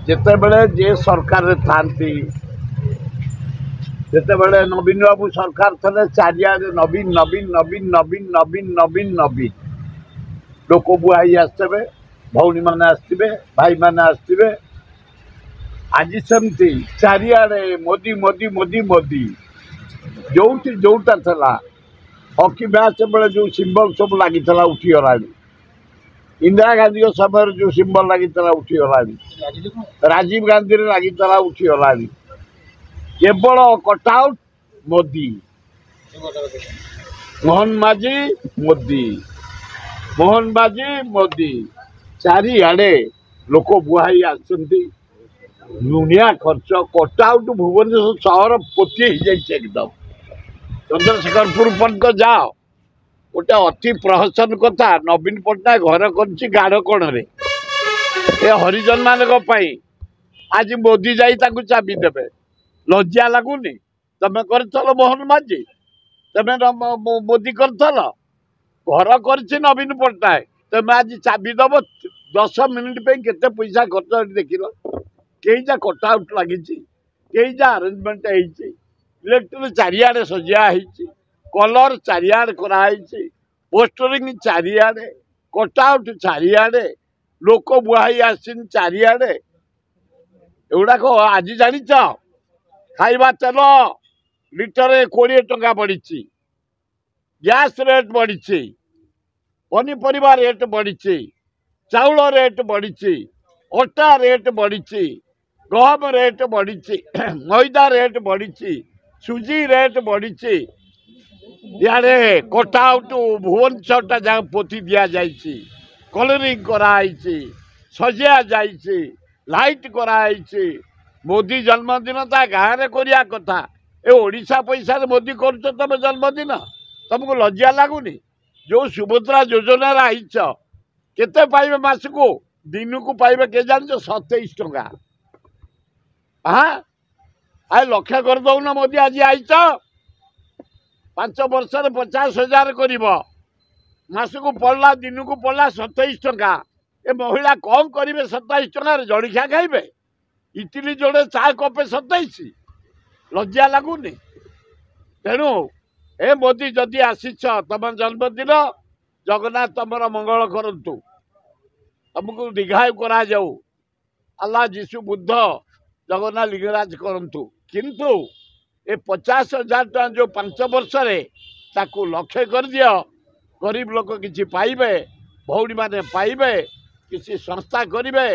ଯେତେବେଳେ ଯେ ସରକାରରେ ଥାନ୍ତି ଯେତେବେଳେ ନବୀନ ବାବୁ ସରକାର ଥିଲେ ଚାରିଆଡ଼େ ନବୀନ ନବୀନ ନବୀନ ନବୀନ ନବୀନ ନବୀନ ନବୀନ ଲୋକ ବୁହା ହେଇ ଆସିଥିବେ, ଭଉଣୀମାନେ ଆସିଥିବେ, ଭାଇମାନେ ଆସିଥିବେ। ଆଜି ସେମିତି ଚାରିଆଡ଼େ ମୋଦି ମୋଦି ମୋଦି ମୋଦି। ଯୋଉଠି ଯୋଉଟା ଥିଲା ହକି ମ୍ୟାଚ୍ ବେଳେ ଯେଉଁ ସିମ୍ବଲ ସବୁ ଲାଗିଥିଲା ଉଠିଗଲାଣି। इंदिरा गांधी समय जो सिंबल लगी उठीगला, राजीव गांधी लगी उठीगला। केवल कटआउट मोदी, मोहन माझी मोदी, मोहन माझी मोदी। चारिआडे लोक बुहाई आसती। दुनिया खर्च कटआउट भुवनेश्वर सहर पोती एकदम चंद्रशेखरपुर पर्यंत जाओ। गोटे अति प्रहसन कथा नवीन पट्टनायक घर कर गाड़ कण हरिजन मान आज मोदी जा चाबी देवे। लज्जा लगुनि? तमें कर मोहन माझी, तमें मोदी कर घर कर नवीन पट्टनायक, तमें आज चाबी दब 10 मिनिट केते पैसा खर्च देख कई जा कटआउट लगी कई जा अरेंजमेंट इलेक्ट्रिक चारिआडे सजा कलर चारिआडे कराई पोस्टरिंग चारिआडे कटआउट चारिआडे लोक बुहाई आसी चारिआडे एगुड़ाक आज जान खाइबा तेल लिटर 20 टंका बढ़ी, गैस रेट बढ़ी, पनीपरिया रेट बढ़ी, चाउल रेट बढ़ी, अटा रेट बढ़ी, गहम रेट बढ़ी, मैदा रेट बढ़ी, सुजी रेट बढ़ी। इे कटआउट भुवनेश्वर जहाँ पोती दि जाइए, कलरिंग कराई, सजा जाइए, लाइट कराई। मोदी जन्मदिन ता गाँव में करिया कथा। ए ओडिशा पैसा मोदी कर तुम जन्मदिन, तुमको लज्जा लगुनि? जो सुभद्रा योजना आईच केते पाइबे मासको? दिन को पाइबे के जान 27 टंका। हाँ आ लक्ष्य कर दौन मोदी आज आईच 5 वर्ष 50,000 कर मासको पड़ला, दिन को पड़ला 27 टंका। ए महिला कौन करेंगे 27 टंकार? जड़िया खाइबे? इटली जोड़े चा कपे 27? लज्जा लगुनि? तेणु ए मोदी जदि आसीच तुम जन्मदिन, जगन्नाथ तुम मंगल करतु, तुमको दीघायु करा जाऊ, अल्लाह जीशु बुद्ध जगन्नाथ लिंगराज करतु। किंतु ए 50,000 टका जो 5 वर्ष ताकू लक्ष्य कर दियो, गरीब लोक किसी पाइबे, भौणी माने पाइबे, किसी संस्था करिवे,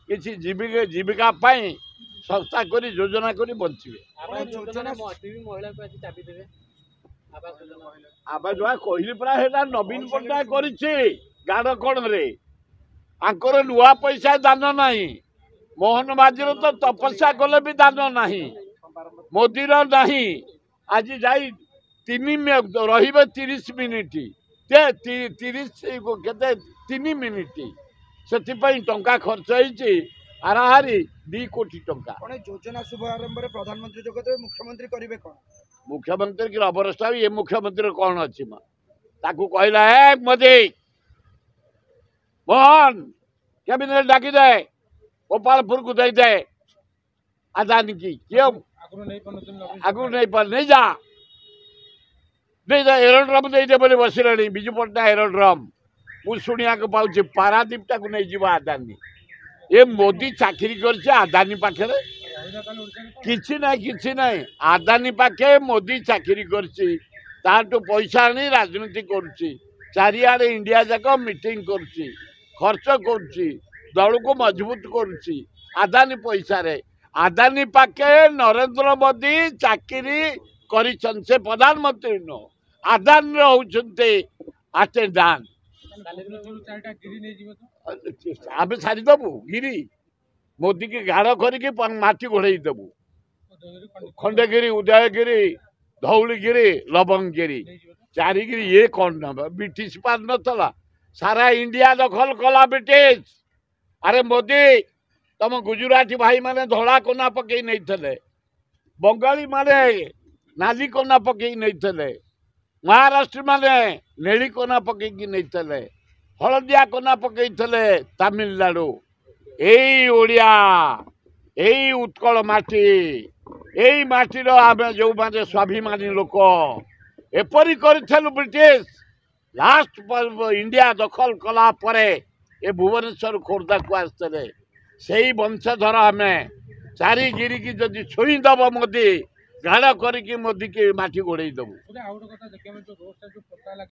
किसी जीविका पाई संस्था करी योजना करी बंचिबे। आवाज कहली परा हेटा नवीन पट्टनायक करिछि गाड़ कण रे। आंकर नुआ पैसा दान नहीं, मोहन माझीर तो तपस्या कले भी दान नहीं, मोदीर नहीं। आज जाई 30 मिनिट 3 मिनिट से टंका खर्च होती हाराहारी 2 कोटी टंका। योजना शुभारंभ में प्रधानमंत्री जो कहते मुख्यमंत्री करेंगे कौन? मुख्यमंत्री की अवस्था भी ये मुख्यमंत्री कौन अच्छी ताकू कहला है मोदी मोहन कैबिनेट डाकी दे, गोपालपुर को दे दे अदानी की क्यों आगु नहीं जा एरोड्रम दे दे बोले बसिले विजु पट्टनायक एरोड्रम मुझे शुणा पाऊँ पारादीप टाक नहीं जा अदानी। ये मोदी चाकरी कर अदानी पाखे किसी ना अदानी पाखे मोदी चाकरी कर पैसा आनी राजनीति कर चारिआडे इंडिया जाक मीटिंग कर खर्च कर दल को मजबूत कर अदानी पैसा रे। अदानी पाखे नरेंद्र मोदी चाकरी कर प्रधानमंत्री नो अदानी होते अटेंडांट आम छाड़देबू गिरी मोदी की गाड़ करके माटी घोड़े देबू। खंडगिरी, उदयगिरी, धौलगिरी, लवंगगिरी, चारिगिरी ये कौन ना ब्रिटिश पार नला सारा इंडिया दखल कला ब्रिटिश। अरे मोदी तुम गुजराती भाई माने धड़ा कोना पकई नहीं थे, बंगाली माने नाली कोना पकई नहीं थे, महाराष्ट्र माने नेली कोना पकई नहीं थे, हलदिया कोना पकई तमिलनाडु। ए ओडिया এই উৎকଳ ମାଟି এই ମାଟିର ଆମେ ଯେଉଁମାନେ ସ୍ୱାଭିମାନୀ ଲୋକ ଏପରି କରିଥିଲୁ ବ୍ରିଟିଶ ଲାଷ୍ଟ ଇଣ୍ଡିଆ ଦଖଲ କଲା ପରେ ଏ ଭୁବନେଶ୍ୱର ଖୋର୍ଦ୍ଧାକୁ ଆସିଥିଲେ ସେଇ ବଂଶଧର ଆମେ ଚାରିଗିରିକି ଯଦି ଛୁଇଁଦବ ମୋଦି ଗାଡ଼ କରିକି ମୋଦିକି ମାଟି ଗୋଡ଼େଇ ଦେବୁ।